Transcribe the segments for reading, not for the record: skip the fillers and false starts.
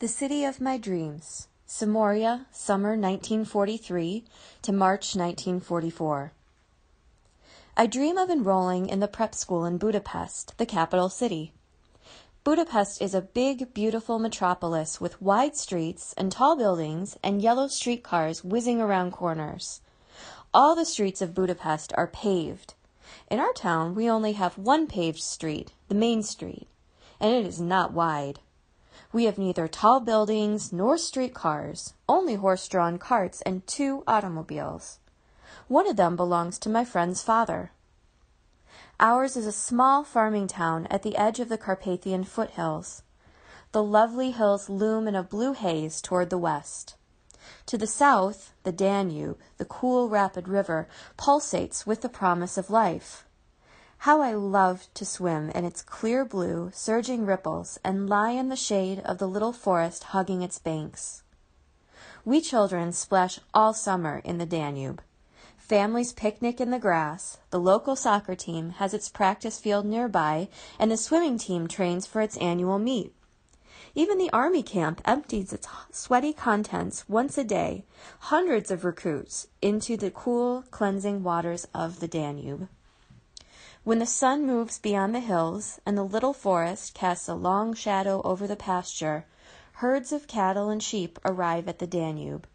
The City of My Dreams, Samoria, summer 1943 to March 1944. I dream of enrolling in the prep school in Budapest, the capital city. Budapest is a big, beautiful metropolis with wide streets and tall buildings and yellow streetcars whizzing around corners. All the streets of Budapest are paved. In our town, we only have one paved street, the main street, and it is not wide. We have neither tall buildings nor streetcars, only horse-drawn carts and 2 automobiles. One of them belongs to my friend's father. Ours is a small farming town at the edge of the Carpathian foothills. The lovely hills loom in a blue haze toward the west. To the south, the Danube, the cool, rapid river, pulsates with the promise of life. How I love to swim in its clear blue, surging ripples and lie in the shade of the little forest hugging its banks. We children splash all summer in the Danube. Families picnic in the grass, the local soccer team has its practice field nearby, and the swimming team trains for its annual meet. Even the army camp empties its sweaty contents once a day, hundreds of recruits, into the cool, cleansing waters of the Danube. When the sun moves beyond the hills and the little forest casts a long shadow over the pasture, herds of cattle and sheep arrive at the Danube.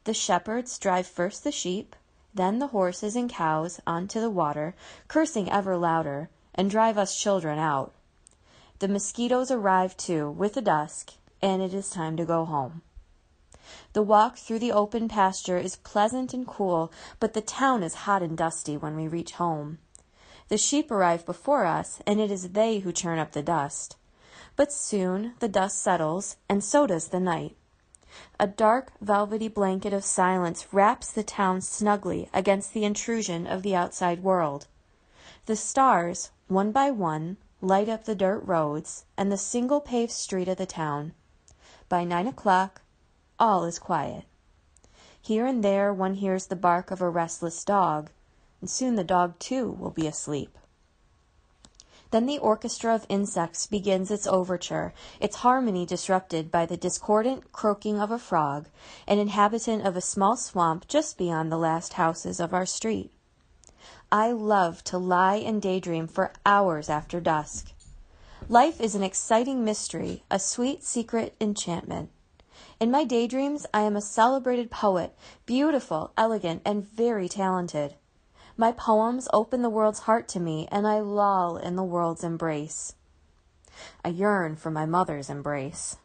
The shepherds drive first the sheep, then the horses and cows onto the water, cursing ever louder, and drive us children out. The mosquitoes arrive too, with the dusk, and it is time to go home. The walk through the open pasture is pleasant and cool, but the town is hot and dusty when we reach home. The sheep arrive before us, and it is they who churn up the dust. But soon the dust settles, and so does the night. A dark, velvety blanket of silence wraps the town snugly against the intrusion of the outside world. The stars, one by one, light up the dirt roads and the single paved street of the town. By 9 o'clock, all is quiet. Here and there one hears the bark of a restless dog, and soon the dog too will be asleep. Then the orchestra of insects begins its overture, its harmony disrupted by the discordant croaking of a frog, an inhabitant of a small swamp just beyond the last houses of our street. I love to lie and daydream for hours after dusk. Life is an exciting mystery, a sweet secret enchantment. In my daydreams, I am a celebrated poet, beautiful, elegant, and very talented. My poems open the world's heart to me, and I loll in the world's embrace. I yearn for my mother's embrace.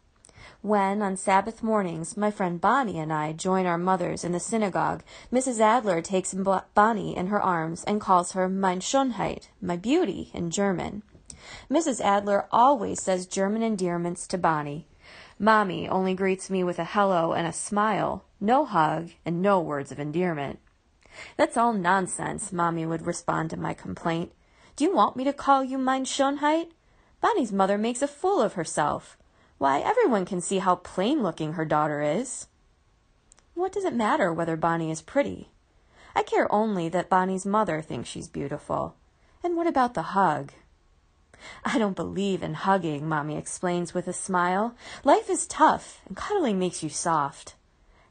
When, on Sabbath mornings, my friend Bonnie and I join our mothers in the synagogue, Mrs. Adler takes Bonnie in her arms and calls her Meine Schönheit, my beauty, in German. Mrs. Adler always says German endearments to Bonnie. Mommy only greets me with a hello and a smile, no hug, and no words of endearment. That's all nonsense, Mommy would respond to my complaint. Do you want me to call you Meine Schönheit? Bonnie's mother makes a fool of herself. Why, everyone can see how plain-looking her daughter is. What does it matter whether Bonnie is pretty? I care only that Bonnie's mother thinks she's beautiful. And what about the hug? I don't believe in hugging, Mommy explains with a smile. Life is tough, and cuddling makes you soft.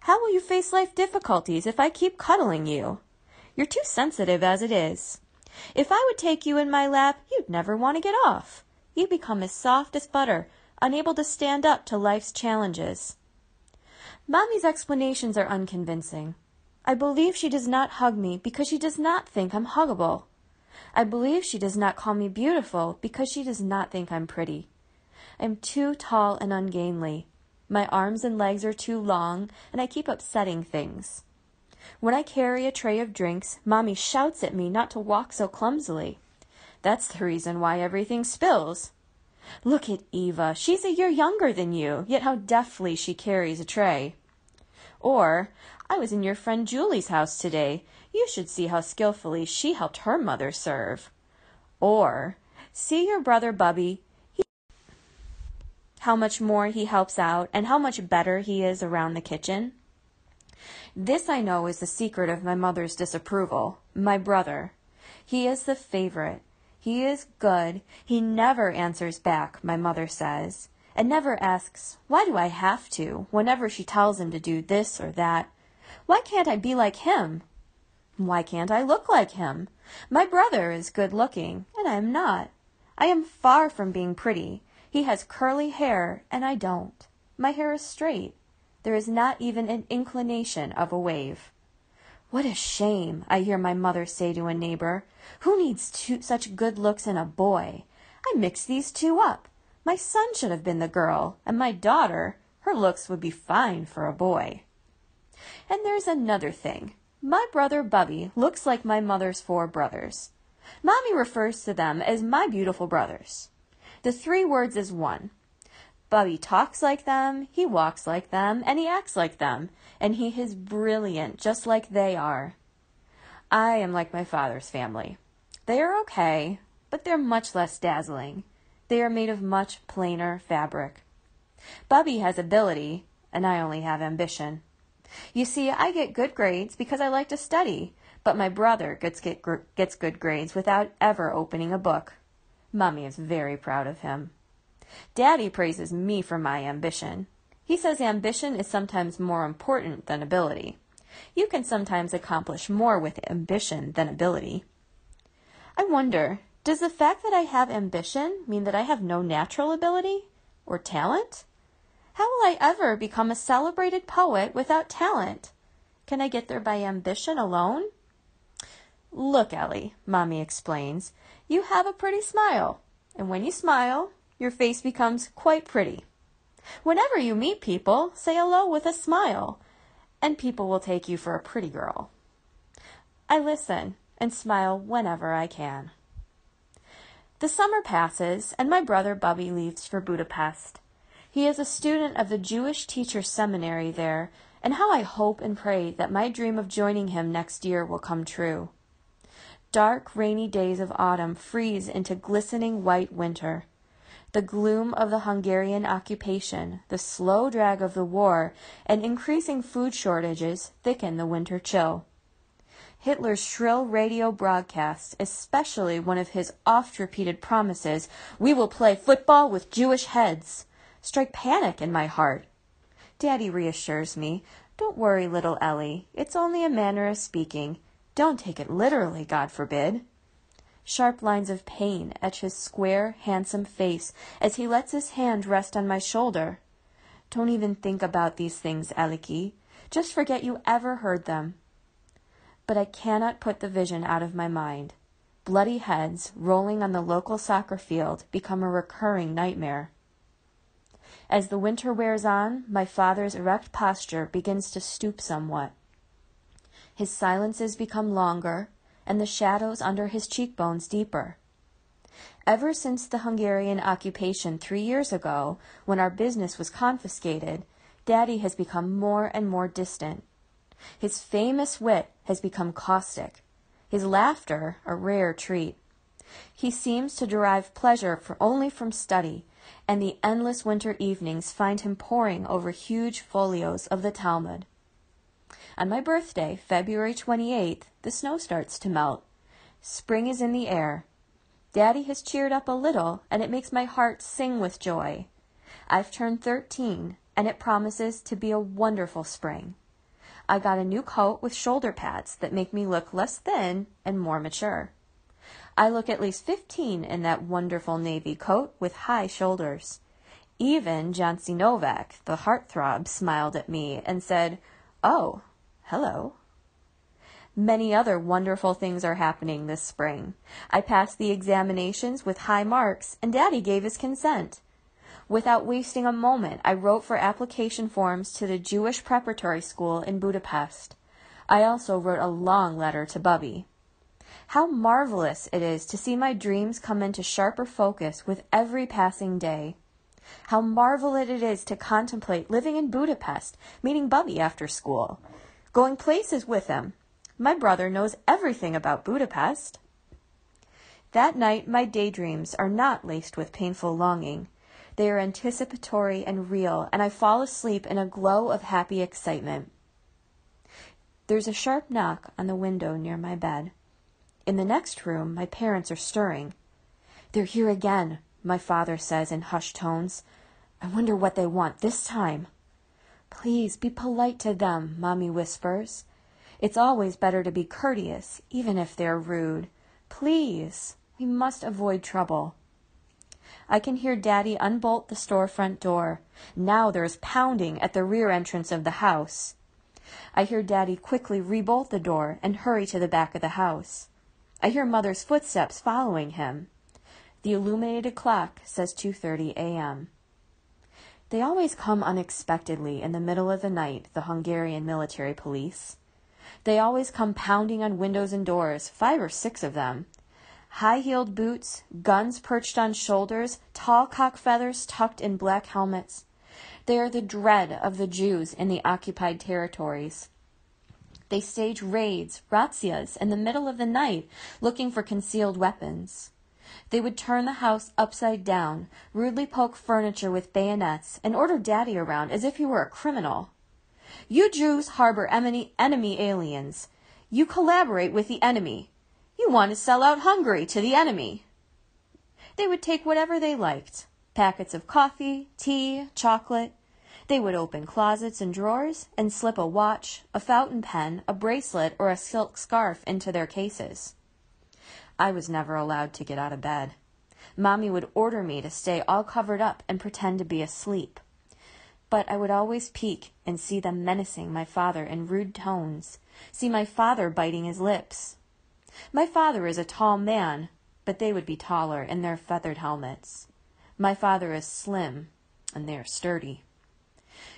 How will you face life difficulties if I keep cuddling you? You're too sensitive as it is. If I would take you in my lap, you'd never want to get off. You'd become as soft as butter, unable to stand up to life's challenges. Mommy's explanations are unconvincing. I believe she does not hug me because she does not think I'm huggable. I believe she does not call me beautiful because she does not think I'm pretty. I'm too tall and ungainly. My arms and legs are too long, and I keep upsetting things. When I carry a tray of drinks, Mommy shouts at me not to walk so clumsily. That's the reason why everything spills. Look at Eva. She's a year younger than you, yet how deftly she carries a tray. Or, I was in your friend Julie's house today. You should see how skillfully she helped her mother serve. Or, see your brother Bubby. How much more he helps out, and how much better he is around the kitchen. This I know is the secret of my mother's disapproval. My brother. He is the favorite. He is good. He never answers back, my mother says. and never asks, "Why do I have to?" whenever she tells him to do this or that. Why can't I be like him? Why can't I look like him? My brother is good looking, and I am not. I am far from being pretty. He has curly hair, and I don't. My hair is straight. There is not even an inclination of a wave. What a shame, I hear my mother say to a neighbor. Who needs such good looks in a boy? I mixed these two up. My son should have been the girl, and my daughter, her looks would be fine for a boy. And there's another thing. My brother Bubby looks like my mother's 4 brothers. Mommy refers to them as my beautiful brothers. The 3 words is one. Bubby talks like them, he walks like them, and he acts like them, and he is brilliant, just like they are. I am like my father's family. They are okay, but they're much less dazzling. They are made of much plainer fabric. Bubby has ability, and I only have ambition. You see, I get good grades because I like to study, but my brother gets good grades without ever opening a book. Mommy is very proud of him. Daddy praises me for my ambition. He says ambition is sometimes more important than ability. You can sometimes accomplish more with ambition than ability. I wonder, does the fact that I have ambition mean that I have no natural ability or talent? How will I ever become a celebrated poet without talent? Can I get there by ambition alone? Look, Ellie, Mommy explains, you have a pretty smile, and when you smile, your face becomes quite pretty. Whenever you meet people, say hello with a smile, and people will take you for a pretty girl. I listen and smile whenever I can. The summer passes, and my brother Bubby leaves for Budapest. He is a student of the Jewish Teachers' Seminary there, and how I hope and pray that my dream of joining him next year will come true. Dark, rainy days of autumn freeze into glistening white winter. The gloom of the Hungarian occupation, the slow drag of the war, and increasing food shortages thicken the winter chill. Hitler's shrill radio broadcasts, especially one of his oft-repeated promises, "We will play football with Jewish heads," strike panic in my heart. Daddy reassures me, "Don't worry, little Ellie. It's only a manner of speaking. Don't take it literally, God forbid." Sharp lines of pain etch his square, handsome face as he lets his hand rest on my shoulder. Don't even think about these things, Eliki. Just forget you ever heard them. But I cannot put the vision out of my mind. Bloody heads rolling on the local soccer field become a recurring nightmare. As the winter wears on, my father's erect posture begins to stoop somewhat. His silences become longer, and the shadows under his cheekbones deeper. Ever since the Hungarian occupation 3 years ago, when our business was confiscated, Daddy has become more and more distant. His famous wit has become caustic, his laughter a rare treat. He seems to derive pleasure only from study, and the endless winter evenings find him poring over huge folios of the Talmud. On my birthday, February 28th, the snow starts to melt. Spring is in the air. Daddy has cheered up a little, and it makes my heart sing with joy. I've turned 13, and it promises to be a wonderful spring. I got a new coat with shoulder pads that make me look less thin and more mature. I look at least 15 in that wonderful navy coat with high shoulders. Even John C. Novak, the heartthrob, smiled at me and said, "Oh, hello." Many other wonderful things are happening this spring. I passed the examinations with high marks, and Daddy gave his consent. Without wasting a moment, I wrote for application forms to the Jewish Preparatory School in Budapest. I also wrote a long letter to Bubby. How marvelous it is to see my dreams come into sharper focus with every passing day. How marvelous it is to contemplate living in Budapest, meeting Bubby after school, going places with him. My brother knows everything about Budapest. That night, my daydreams are not laced with painful longing. They are anticipatory and real, and I fall asleep in a glow of happy excitement. There's a sharp knock on the window near my bed. In the next room, my parents are stirring. "They're here again," my father says in hushed tones. I wonder what they want this time. Please be polite to them, Mommy whispers. It's always better to be courteous, even if they're rude. Please, we must avoid trouble. I can hear Daddy unbolt the storefront door. Now there is pounding at the rear entrance of the house. I hear Daddy quickly rebolt the door and hurry to the back of the house. I hear Mother's footsteps following him. The illuminated clock says 2:30 a.m. They always come unexpectedly in the middle of the night, the Hungarian military police. They always come pounding on windows and doors, 5 or 6 of them. High-heeled boots, guns perched on shoulders, tall cock feathers tucked in black helmets. They are the dread of the Jews in the occupied territories. They stage raids, razzias, in the middle of the night, looking for concealed weapons. They would turn the house upside down, rudely poke furniture with bayonets, and order Daddy around as if he were a criminal. You Jews harbor enemy aliens. You collaborate with the enemy. You want to sell out Hungary to the enemy. They would take whatever they liked. Packets of coffee, tea, chocolate. They would open closets and drawers and slip a watch, a fountain pen, a bracelet, or a silk scarf into their cases. I was never allowed to get out of bed. Mommy would order me to stay all covered up and pretend to be asleep. But I would always peek and see them menacing my father in rude tones, see my father biting his lips. My father is a tall man, but they would be taller in their feathered helmets. My father is slim, and they are sturdy.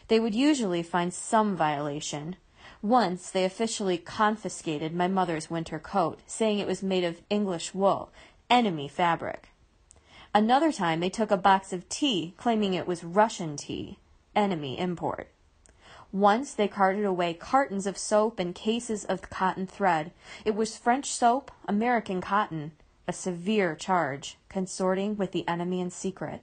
They would usually find some violation. Once they officially confiscated my mother's winter coat, saying it was made of English wool, enemy fabric. Another time they took a box of tea, claiming it was Russian tea, enemy import. Once they carted away cartons of soap and cases of cotton thread. It was French soap, American cotton, a severe charge, consorting with the enemy in secret.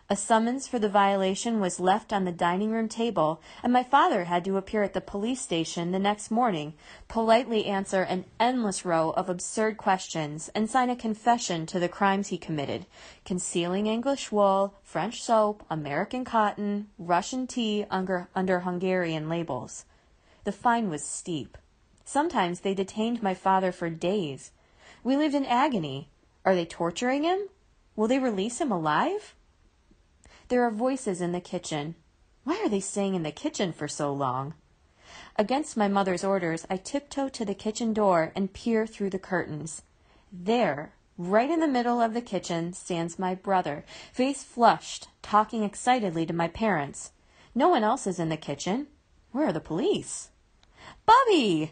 A summons for the violation was left on the dining room table, and my father had to appear at the police station the next morning, politely answer an endless row of absurd questions, and sign a confession to the crimes he committed: concealing English wool, French soap, American cotton, Russian tea under Hungarian labels. The fine was steep. Sometimes they detained my father for days. We lived in agony. Are they torturing him? Will they release him alive? There are voices in the kitchen. Why are they staying in the kitchen for so long? Against my mother's orders, I tiptoe to the kitchen door and peer through the curtains. There, right in the middle of the kitchen, stands my brother, face flushed, talking excitedly to my parents. No one else is in the kitchen. Where are the police? Bubby!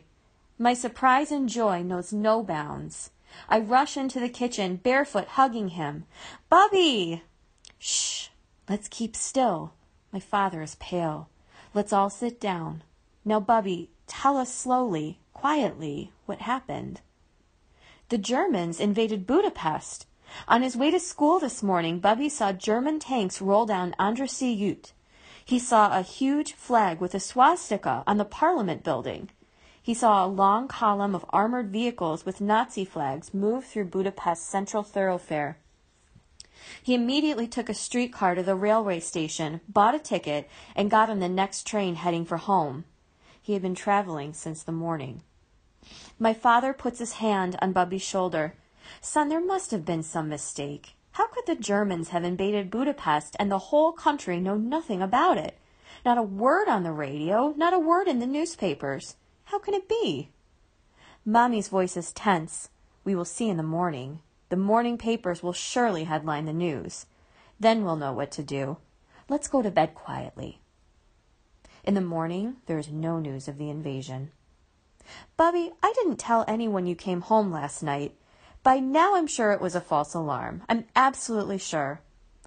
My surprise and joy knows no bounds. I rush into the kitchen, barefoot, hugging him. Bubby! Shh! Let's keep still. My father is pale. Let's all sit down. Now, Bubby, tell us slowly, quietly, what happened. The Germans invaded Budapest. On his way to school this morning, Bubby saw German tanks roll down Andrassy Ute. He saw a huge flag with a swastika on the Parliament building. He saw a long column of armored vehicles with Nazi flags move through Budapest's central thoroughfare. He immediately took a streetcar to the railway station, bought a ticket, and got on the next train heading for home. He had been traveling since the morning. My father puts his hand on Bubby's shoulder. Son, there must have been some mistake. How could the Germans have invaded Budapest and the whole country know nothing about it? Not a word on the radio, not a word in the newspapers. How can it be? Mommy's voice is tense. We will see in the morning. The morning papers will surely headline the news. Then we'll know what to do. Let's go to bed quietly. In the morning, there is no news of the invasion. Bubby, I didn't tell anyone you came home last night. By now I'm sure it was a false alarm. I'm absolutely sure.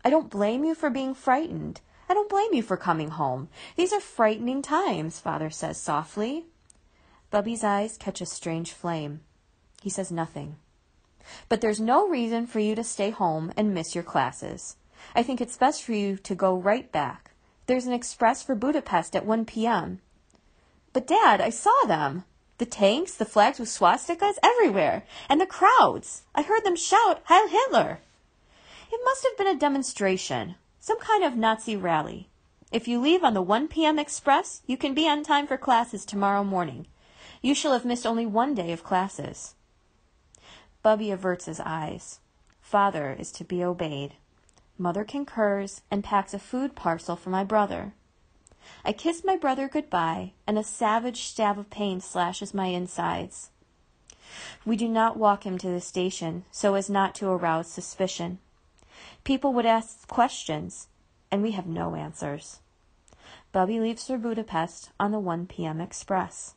I don't blame you for being frightened. I don't blame you for coming home. These are frightening times, Father says softly. Bubby's eyes catch a strange flame. He says nothing. But there's no reason for you to stay home and miss your classes. I think it's best for you to go right back. There's an express for Budapest at 1 p.m. But, Dad, I saw them. The tanks, the flags with swastikas everywhere, and the crowds. I heard them shout, Heil Hitler. It must have been a demonstration. Some kind of Nazi rally. If you leave on the 1 p.m. express, you can be on time for classes tomorrow morning. You shall have missed only 1 day of classes. Bubby averts his eyes. Father is to be obeyed. Mother concurs and packs a food parcel for my brother. I kiss my brother goodbye, and a savage stab of pain slashes my insides. We do not walk him to the station so as not to arouse suspicion. People would ask questions, and we have no answers. Bubby leaves for Budapest on the 1 p.m. express.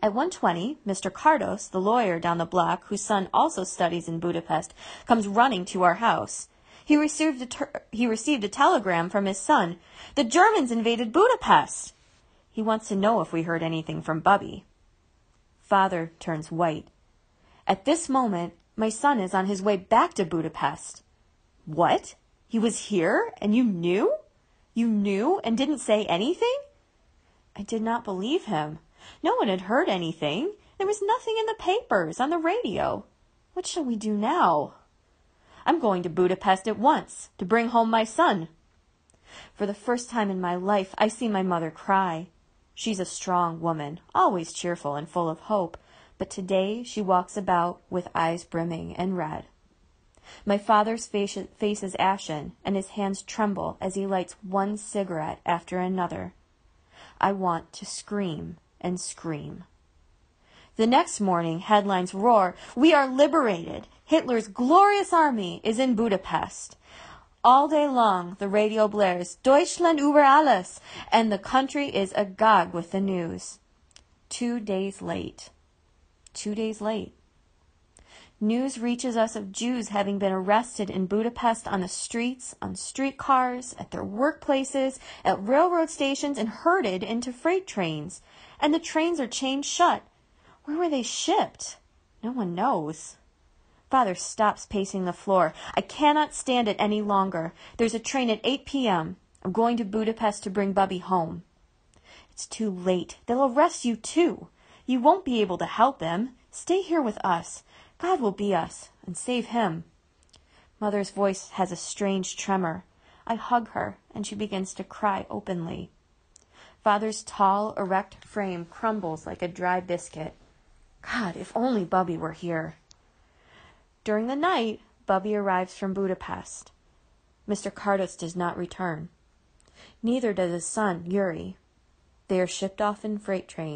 At 1:20, Mr. Cardos, the lawyer down the block, whose son also studies in Budapest, comes running to our house. He received a telegram from his son. The Germans invaded Budapest. He wants to know if we heard anything from Bubby. Father turns white. At this moment, my son is on his way back to Budapest. What? He was here, and you knew? You knew and didn't say anything? I did not believe him. No one had heard anything. There was nothing in the papers, on the radio. What shall we do now? I'm going to Budapest at once, to bring home my son. For the first time in my life, I see my mother cry. She's a strong woman, always cheerful and full of hope, but today she walks about with eyes brimming and red. My father's face is ashen, and his hands tremble as he lights one cigarette after another. I want to scream and scream. The next morning, headlines roar, "We are liberated! Hitler's glorious army is in Budapest." All day long, the radio blares, "Deutschland über alles," and the country is agog with the news. 2 days late. 2 days late. News reaches us of Jews having been arrested in Budapest on the streets, on streetcars, at their workplaces, at railroad stations, and herded into freight trains. And the trains are chained shut. Where were they shipped? No one knows. Father stops pacing the floor. I cannot stand it any longer. There's a train at 8 p.m. I'm going to Budapest to bring Bubby home. It's too late. They'll arrest you too. You won't be able to help him. Stay here with us. God will be us and save him. Mother's voice has a strange tremor. I hug her, and she begins to cry openly. Father's tall, erect frame crumbles like a dry biscuit. God, if only Bubby were here. During the night, Bubby arrives from Budapest. Mr. Cardos does not return. Neither does his son, Yuri. They are shipped off in freight trains.